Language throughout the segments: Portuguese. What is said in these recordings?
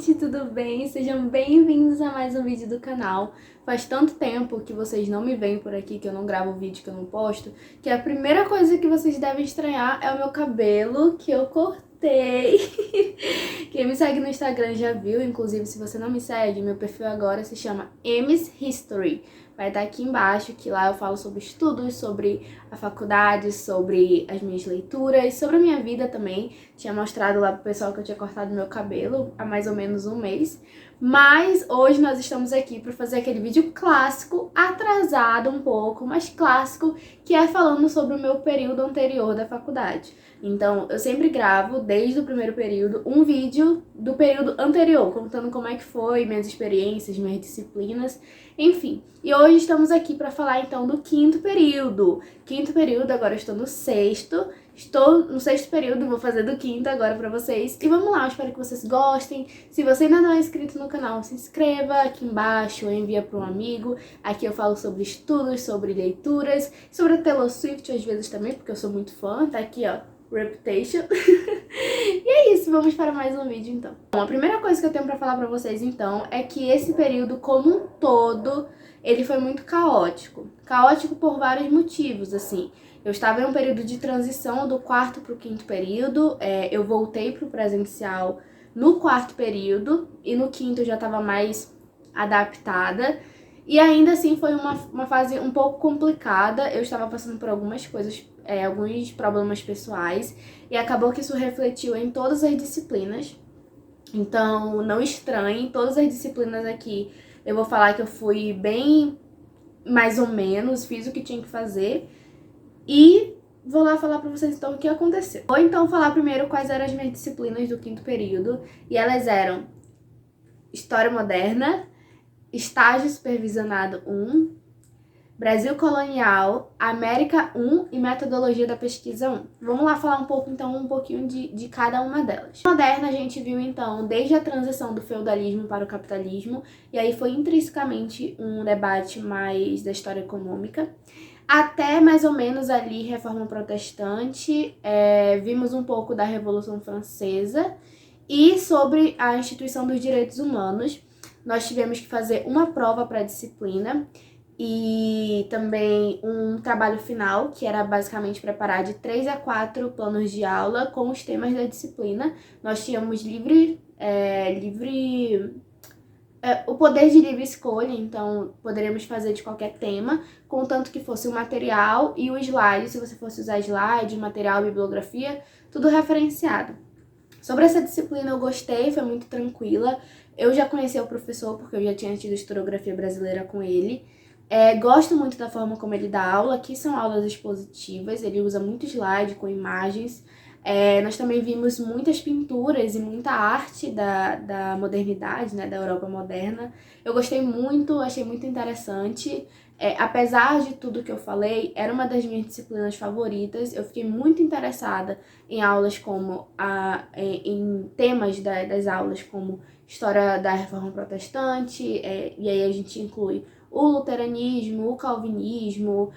gente, tudo bem? Sejam bem-vindos a mais um vídeo do canal. Faz tanto tempo que vocês não me veem por aqui, que eu não gravo vídeo, que eu não posto, que a primeira coisa que vocês devem estranhar é o meu cabelo, que eu cortei. Quem me segue no Instagram já viu, inclusive se você não me segue, meu perfil agora se chama Ms History. Vai estar aqui embaixo, que lá eu falo sobre estudos, sobre a faculdade, sobre as minhas leituras, sobre a minha vida também. Tinha mostrado lá pro pessoal que eu tinha cortado meu cabelo há mais ou menos um mês. Mas hoje nós estamos aqui para fazer aquele vídeo clássico, atrasado um pouco, mas clássico, que é falando sobre o meu período anterior da faculdade. Então, eu sempre gravo, desde o primeiro período, um vídeo do período anterior, contando como é que foi, minhas experiências, minhas disciplinas, enfim. E hoje estamos aqui para falar, então, do quinto período. Quinto período, agora eu estou no sexto. Estou no sexto período, vou fazer do quinto agora pra vocês. E vamos lá, eu espero que vocês gostem. Se você ainda não é inscrito no canal, se inscreva aqui embaixo, envia para um amigo. Aqui eu falo sobre estudos, sobre leituras, sobre a Taylor Swift às vezes também, porque eu sou muito fã. Tá aqui, ó, Reputation. E é isso, vamos para mais um vídeo então. Bom, a primeira coisa que eu tenho pra falar pra vocês então é que esse período como um todo, ele foi muito caótico. Caótico por vários motivos, assim. Eu estava em um período de transição do quarto para o quinto período, eu voltei para o presencial no quarto período e no quinto eu já estava mais adaptada. E ainda assim foi uma fase um pouco complicada, eu estava passando por algumas coisas, alguns problemas pessoais, e acabou que isso refletiu em todas as disciplinas. Então não estranhem, todas as disciplinas aqui eu vou falar que eu fui bem mais ou menos, fiz o que tinha que fazer. E vou lá falar pra vocês então o que aconteceu. Vou então falar primeiro quais eram as minhas disciplinas do quinto período. E elas eram História Moderna, Estágio Supervisionado 1, Brasil Colonial, América 1 e Metodologia da Pesquisa 1. Vamos lá falar um pouquinho de cada uma delas. Moderna a gente viu então desde a transição do feudalismo para o capitalismo, e aí foi intrinsecamente um debate mais da história econômica. Até mais ou menos ali Reforma Protestante, vimos um pouco da Revolução Francesa e sobre a instituição dos direitos humanos. Nós tivemos que fazer uma prova para a disciplina e também um trabalho final, que era basicamente preparar de 3 a 4 planos de aula com os temas da disciplina. Nós tínhamos o poder de livre escolha, então poderíamos fazer de qualquer tema, contanto que fosse o material e o slide, se você fosse usar slide, material, bibliografia, tudo referenciado. Sobre essa disciplina eu gostei, foi muito tranquila. Eu já conhecia o professor porque eu já tinha tido historiografia brasileira com ele. Gosto muito da forma como ele dá aula, aqui são aulas expositivas, ele usa muito slide com imagens. Nós também vimos muitas pinturas e muita arte da modernidade, né, da Europa moderna. Eu gostei muito, achei muito interessante. Apesar de tudo que eu falei, era uma das minhas disciplinas favoritas. Eu fiquei muito interessada em aulas como em temas das aulas como História da Reforma Protestante, e aí a gente inclui o luteranismo, o calvinismo,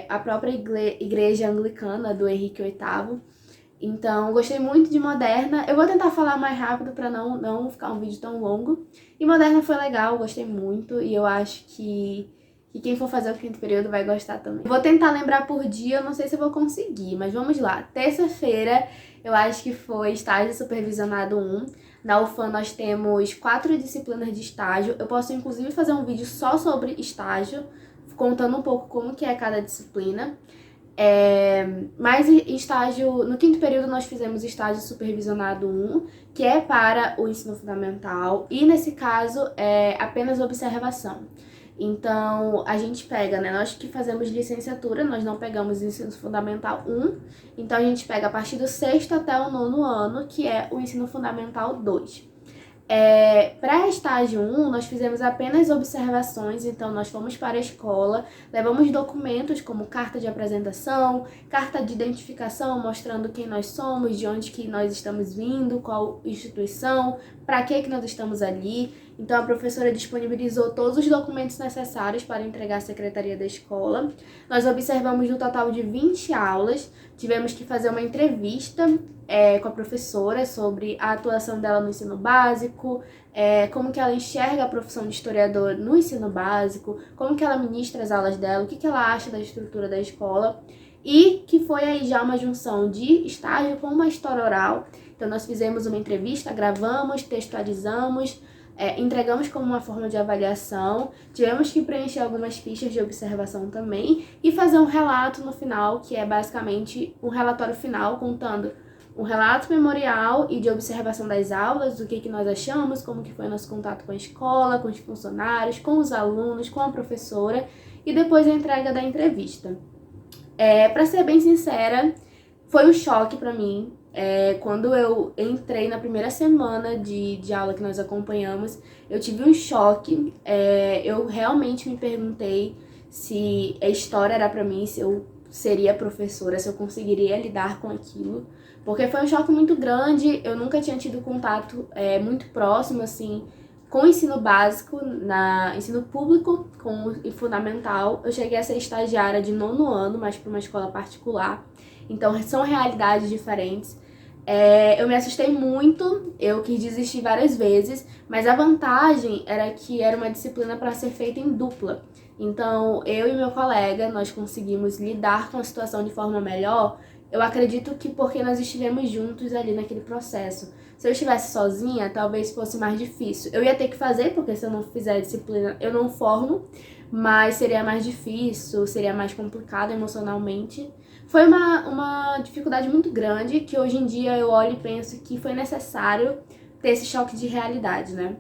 a própria igreja anglicana do Henrique VIII. Então, gostei muito de Moderna. Eu vou tentar falar mais rápido para não ficar um vídeo tão longo. E Moderna foi legal, gostei muito. E eu acho que quem for fazer o quinto período vai gostar também. Vou tentar lembrar por dia, eu não sei se eu vou conseguir, mas vamos lá. Terça-feira, eu acho que foi estágio supervisionado 1. Na UFAM nós temos 4 disciplinas de estágio. Eu posso inclusive fazer um vídeo só sobre estágio, contando um pouco como que é cada disciplina. Mas estágio, no quinto período nós fizemos estágio supervisionado 1, que é para o ensino fundamental, e nesse caso é apenas observação. Então, a gente pega, né, nós que fazemos licenciatura, nós não pegamos ensino fundamental 1, então a gente pega a partir do sexto até o 9º ano, que é o ensino fundamental 2. Para estágio 1, nós fizemos apenas observações, então nós fomos para a escola, levamos documentos como carta de apresentação, carta de identificação mostrando quem nós somos, de onde que nós estamos vindo, qual instituição, para que nós estamos ali. Então a professora disponibilizou todos os documentos necessários para entregar à secretaria da escola. Nós observamos no total de 20 aulas, tivemos que fazer uma entrevista com a professora sobre a atuação dela no ensino básico, como que ela enxerga a profissão de historiador no ensino básico, como que ela ministra as aulas dela, o que ela acha da estrutura da escola, e que foi aí já uma junção de estágio com uma história oral. Então nós fizemos uma entrevista, gravamos, textualizamos, entregamos como uma forma de avaliação, tivemos que preencher algumas fichas de observação também e fazer um relato no final, que é basicamente um relatório final contando um relato memorial e de observação das aulas, do que nós achamos, como que foi nosso contato com a escola, com os funcionários, com os alunos, com a professora e depois a entrega da entrevista. Para ser bem sincera, foi um choque para mim. Quando eu entrei na primeira semana de aula que nós acompanhamos, eu tive um choque. Eu realmente me perguntei se a história era para mim, se eu seria professora, se eu conseguiria lidar com aquilo. Porque foi um choque muito grande, eu nunca tinha tido contato muito próximo, assim, com o ensino básico, ensino público e fundamental. Eu cheguei a ser estagiária de 9º ano, mas para uma escola particular. Então, são realidades diferentes. Eu me assustei muito, eu quis desistir várias vezes, mas a vantagem era que era uma disciplina para ser feita em dupla. Então, eu e meu colega, nós conseguimos lidar com a situação de forma melhor. Eu acredito que porque nós estivemos juntos ali naquele processo. Se eu estivesse sozinha, talvez fosse mais difícil. Eu ia ter que fazer, porque se eu não fizer a disciplina, eu não formo, mas seria mais difícil, seria mais complicado emocionalmente. Foi uma dificuldade muito grande, que hoje em dia eu olho e penso que foi necessário ter esse choque de realidade, né?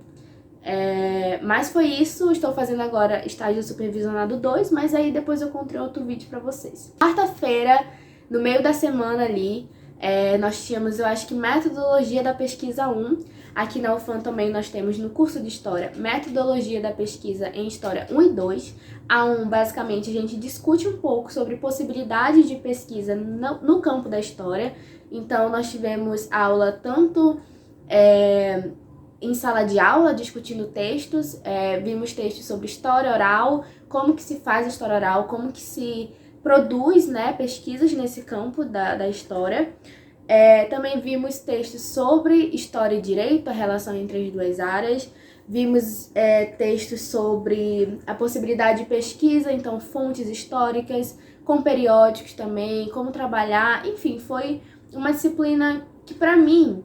Mas foi isso, estou fazendo agora estágio supervisionado 2, mas aí depois eu encontrei outro vídeo pra vocês. Quarta-feira, no meio da semana ali, nós tínhamos, eu acho que metodologia da pesquisa 1. Aqui na UFAM também nós temos no curso de História, metodologia da pesquisa em História 1 e 2. A 1, basicamente, a gente discute um pouco sobre possibilidades de pesquisa no campo da História. Então, nós tivemos aula tanto em sala de aula, discutindo textos, vimos textos sobre história oral, como que se faz história oral, como que se produz, né, pesquisas nesse campo da história. Também vimos textos sobre história e direito, a relação entre as duas áreas. Vimos textos sobre a possibilidade de pesquisa, então fontes históricas, com periódicos também, como trabalhar. Enfim, foi uma disciplina que, para mim,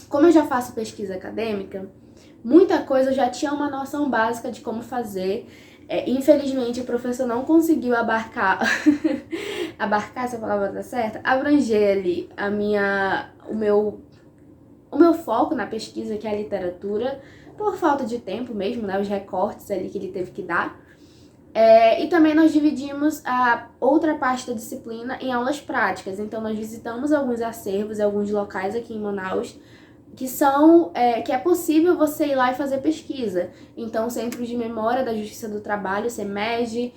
como eu já faço pesquisa acadêmica, muita coisa eu já tinha uma noção básica de como fazer. Infelizmente, o professor não conseguiu abarcar, abarcar, essa palavra tá certa? Abranger ali o meu foco na pesquisa, que é a literatura, por falta de tempo mesmo, né? Os recortes ali que ele teve que dar. E também nós dividimos a outra parte da disciplina em aulas práticas. Então, nós visitamos alguns acervos e alguns locais aqui em Manaus, que é possível você ir lá e fazer pesquisa. Então, o Centro de Memória da Justiça do Trabalho, CEMEG,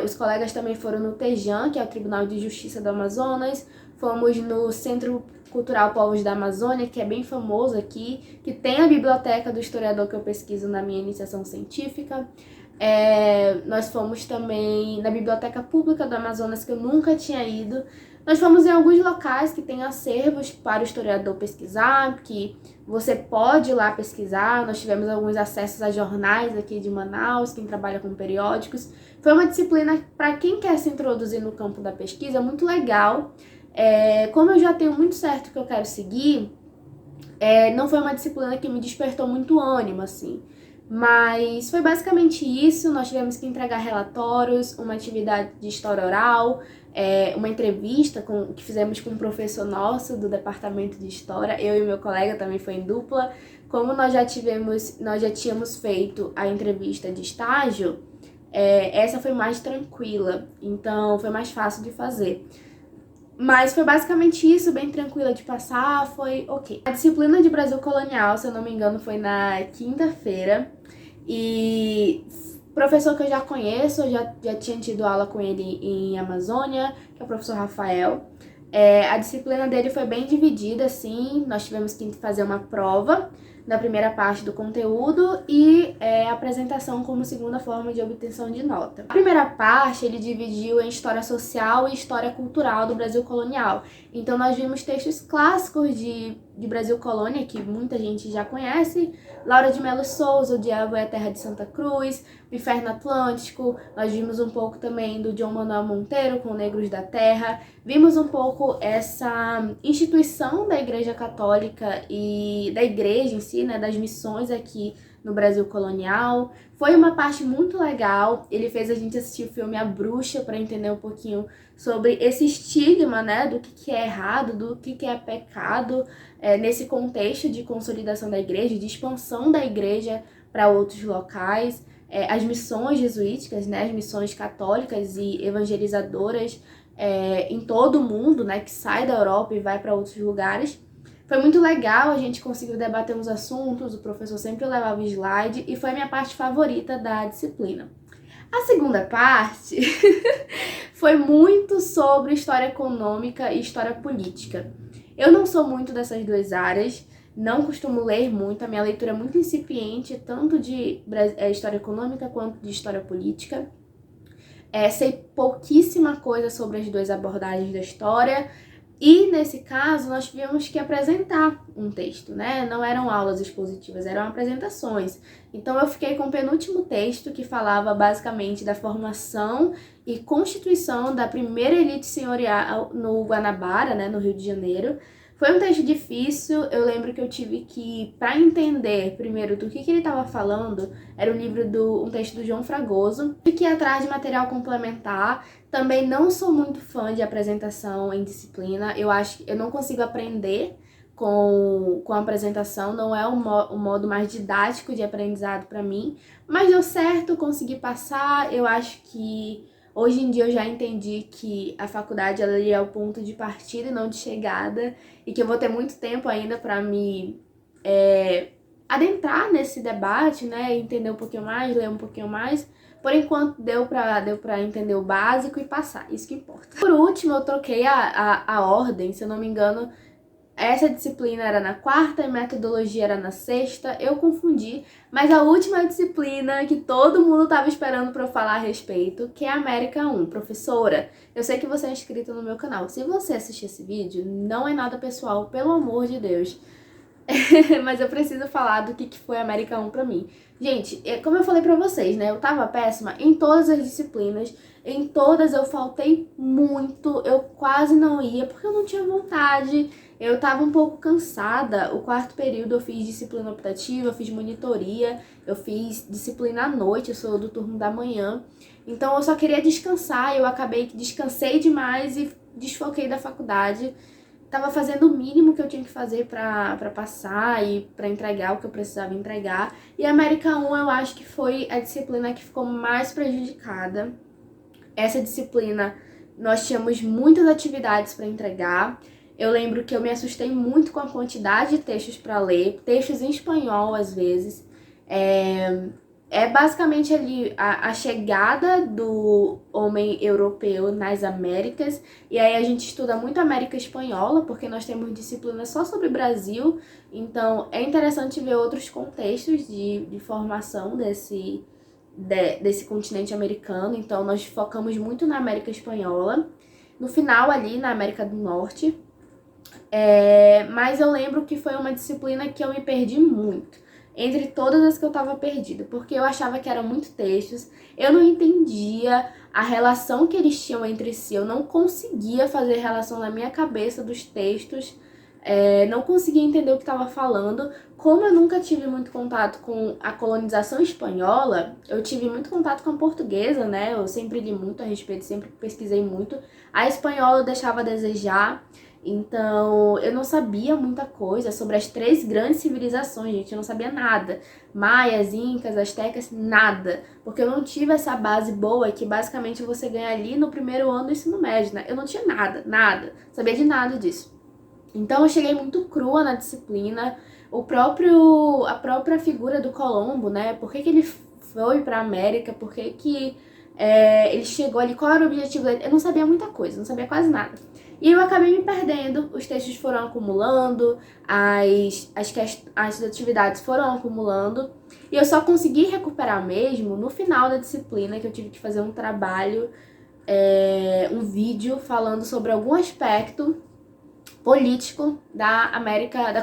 os colegas também foram no TEJAM, que é o Tribunal de Justiça do Amazonas, fomos no Centro Cultural Povos da Amazônia, que é bem famoso aqui, que tem a biblioteca do historiador que eu pesquiso na minha iniciação científica. Nós fomos também na Biblioteca Pública do Amazonas, que eu nunca tinha ido. Nós fomos em alguns locais que tem acervos para o historiador pesquisar, que você pode ir lá pesquisar. Nós tivemos alguns acessos a jornais aqui de Manaus, quem trabalha com periódicos. Foi uma disciplina para quem quer se introduzir no campo da pesquisa, muito legal. Como eu já tenho muito certo o que eu quero seguir, não foi uma disciplina que me despertou muito ânimo, assim. Mas foi basicamente isso. Nós tivemos que entregar relatórios, uma atividade de história oral, uma entrevista que fizemos com um professor nosso do departamento de história. Eu e meu colega também foi em dupla. Como nós já tínhamos feito a entrevista de estágio, essa foi mais tranquila, então foi mais fácil de fazer. Mas foi basicamente isso, bem tranquila de passar, foi ok. A disciplina de Brasil Colonial, se eu não me engano, foi na quinta-feira. E professor que eu já conheço, eu já tinha tido aula com ele em Amazônia, que é o professor Rafael. A disciplina dele foi bem dividida, assim, nós tivemos que fazer uma prova. na primeira parte do conteúdo e apresentação como segunda forma de obtenção de nota. A primeira parte ele dividiu em história social e história cultural do Brasil colonial. Então nós vimos textos clássicos de Brasil Colônia, que muita gente já conhece, Laura de Melo Souza, O Diabo é a Terra de Santa Cruz, O Inferno Atlântico, nós vimos um pouco também do João Manuel Monteiro, com Negros da Terra, vimos um pouco essa instituição da Igreja Católica e da igreja em si, né, das missões aqui no Brasil colonial. Foi uma parte muito legal, ele fez a gente assistir o filme A Bruxa para entender um pouquinho sobre esse estigma, né, do que é errado, do que é pecado, nesse contexto de consolidação da igreja, de expansão da igreja para outros locais, as missões jesuíticas, né, as missões católicas e evangelizadoras em todo o mundo, né, que sai da Europa e vai para outros lugares. Foi muito legal, a gente conseguiu debater uns assuntos, o professor sempre levava o slide e foi a minha parte favorita da disciplina. A segunda parte foi muito sobre história econômica e história política. Eu não sou muito dessas duas áreas, não costumo ler muito, a minha leitura é muito incipiente, tanto de história econômica quanto de história política. Sei pouquíssima coisa sobre as duas abordagens da história. E, nesse caso, nós tivemos que apresentar um texto, né? Não eram aulas expositivas, eram apresentações. Então, eu fiquei com o penúltimo texto, que falava basicamente da formação e constituição da primeira elite senhorial no Guanabara, né? No Rio de Janeiro. Foi um texto difícil, eu lembro que eu tive que, para entender primeiro do que ele estava falando, era um texto do João Fragoso, tive que ir atrás de material complementar. Também não sou muito fã de apresentação em disciplina, eu acho que eu não consigo aprender com a apresentação, não é o modo mais didático de aprendizado para mim, mas deu certo, consegui passar. Eu acho que hoje em dia eu já entendi que a faculdade ela é o ponto de partida e não de chegada, e que eu vou ter muito tempo ainda para me adentrar nesse debate, né, entender um pouquinho mais, ler um pouquinho mais. Por enquanto deu pra entender o básico e passar, isso que importa. Por último, eu troquei a ordem, se eu não me engano, essa disciplina era na quarta e metodologia era na sexta, eu confundi, mas a última disciplina que todo mundo tava esperando pra eu falar a respeito, que é a América 1. Professora, eu sei que você é inscrita no meu canal, se você assistir esse vídeo, não é nada pessoal, pelo amor de Deus. Mas eu preciso falar do que foi a América 1 pra mim. Gente, como eu falei pra vocês, né, eu tava péssima em todas as disciplinas, em todas eu faltei muito, eu quase não ia, porque eu não tinha vontade, eu tava um pouco cansada. O quarto período eu fiz disciplina optativa, eu fiz monitoria, eu fiz disciplina à noite, eu sou do turno da manhã, então eu só queria descansar, eu acabei que descansei demais e desfoquei da faculdade. Tava fazendo o mínimo que eu tinha que fazer pra passar e pra entregar o que eu precisava entregar. E a América 1 eu acho que foi a disciplina que ficou mais prejudicada. Essa disciplina nós tínhamos muitas atividades para entregar. Eu lembro que eu me assustei muito com a quantidade de textos para ler, textos em espanhol às vezes. É basicamente ali a chegada do homem europeu nas Américas, e aí a gente estuda muito a América Espanhola, porque nós temos disciplina só sobre Brasil, então é interessante ver outros contextos de formação desse continente americano. Então nós focamos muito na América Espanhola, no final ali na América do Norte, mas eu lembro que foi uma disciplina que eu me perdi muito entre todas as que eu tava perdida, porque eu achava que eram muito textos, eu não entendia a relação que eles tinham entre si, eu não conseguia fazer relação na minha cabeça dos textos, não conseguia entender o que estava falando. Como eu nunca tive muito contato com a colonização espanhola, eu tive muito contato com a portuguesa, né? Eu sempre li muito a respeito, sempre pesquisei muito. A espanhola eu deixava a desejar. Então, eu não sabia muita coisa sobre as 3 grandes civilizações, gente, eu não sabia nada. Maias, incas, astecas, nada. Porque eu não tive essa base boa que basicamente você ganha ali no primeiro ano do ensino médio, né? Eu não tinha nada, sabia de nada disso. Então, eu cheguei muito crua na disciplina. A própria figura do Colombo, né? Por que ele foi pra América? Por que Ele chegou ali, qual era o objetivo dele? Eu não sabia muita coisa, não sabia quase nada. E eu acabei me perdendo, os textos foram acumulando, as atividades foram acumulando, e eu só consegui recuperar mesmo no final da disciplina, que eu tive que fazer um trabalho, um vídeo falando sobre algum aspecto político da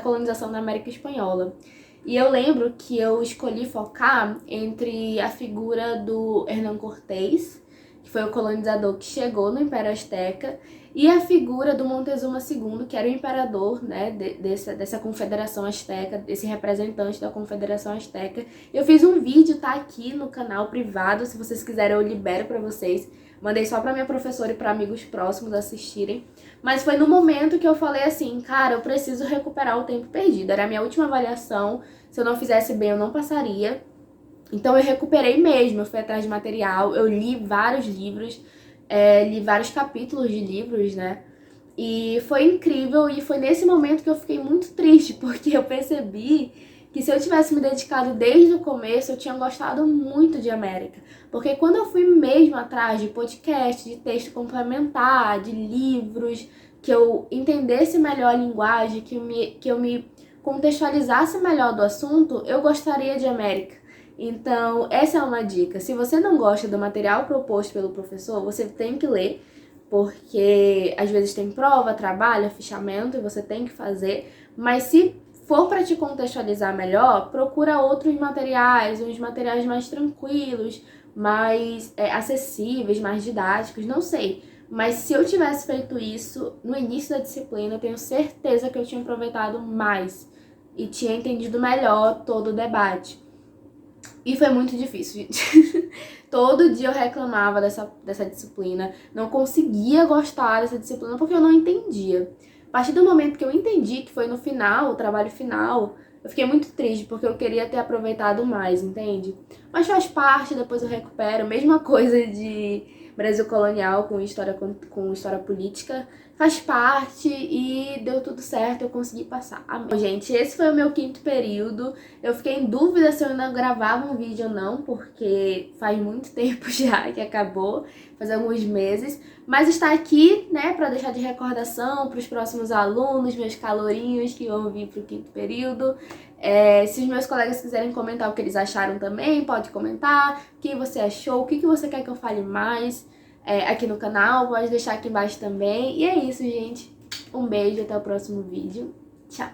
colonização da América Espanhola. E eu lembro que eu escolhi focar entre a figura do Hernán Cortés, que foi o colonizador que chegou no Império Azteca, e a figura do Montezuma II, que era o imperador, né, dessa confederação azteca, desse representante da confederação azteca. Eu fiz um vídeo, tá aqui no canal privado, se vocês quiserem eu libero pra vocês. Mandei só pra minha professora e pra amigos próximos assistirem. Mas foi no momento que eu falei assim, cara, eu preciso recuperar o tempo perdido. Era a minha última avaliação, se eu não fizesse bem eu não passaria. Então eu recuperei mesmo, eu fui atrás de material, eu li vários livros, li vários capítulos de livros, né? E foi incrível, e foi nesse momento que eu fiquei muito triste, porque eu percebi que se eu tivesse me dedicado desde o começo, eu tinha gostado muito de América. Porque quando eu fui mesmo atrás de podcast, de texto complementar, de livros, que eu entendesse melhor a linguagem, que eu me contextualizasse melhor do assunto, eu gostaria de América. Então, essa é uma dica. Se você não gosta do material proposto pelo professor, você tem que ler, porque às vezes tem prova, trabalho, fichamento e você tem que fazer, mas se for para te contextualizar melhor, procura outros materiais, uns materiais mais tranquilos, mais acessíveis, mais didáticos, não sei. Mas se eu tivesse feito isso no início da disciplina, eu tenho certeza que eu tinha aproveitado mais e tinha entendido melhor todo o debate. E foi muito difícil, gente. Todo dia eu reclamava dessa disciplina, não conseguia gostar dessa disciplina porque eu não entendia. A partir do momento que eu entendi, que foi no final, o trabalho final, eu fiquei muito triste porque eu queria ter aproveitado mais, entende? Mas faz parte, depois eu recupero. Mesma coisa de Brasil colonial com história política. Faz parte e deu tudo certo, eu consegui passar. Bom, gente, esse foi o meu 5º período. Eu fiquei em dúvida se eu ainda gravava um vídeo ou não, porque faz muito tempo já que acabou, faz alguns meses. Mas está aqui, né, para deixar de recordação para os próximos alunos, meus calourinhos que vão vir para o 5º período. Se os meus colegas quiserem comentar o que eles acharam também, pode comentar. O que você achou, o que você quer que eu fale mais aqui no canal, pode deixar aqui embaixo também. E é isso, gente. Um beijo, até o próximo vídeo. Tchau!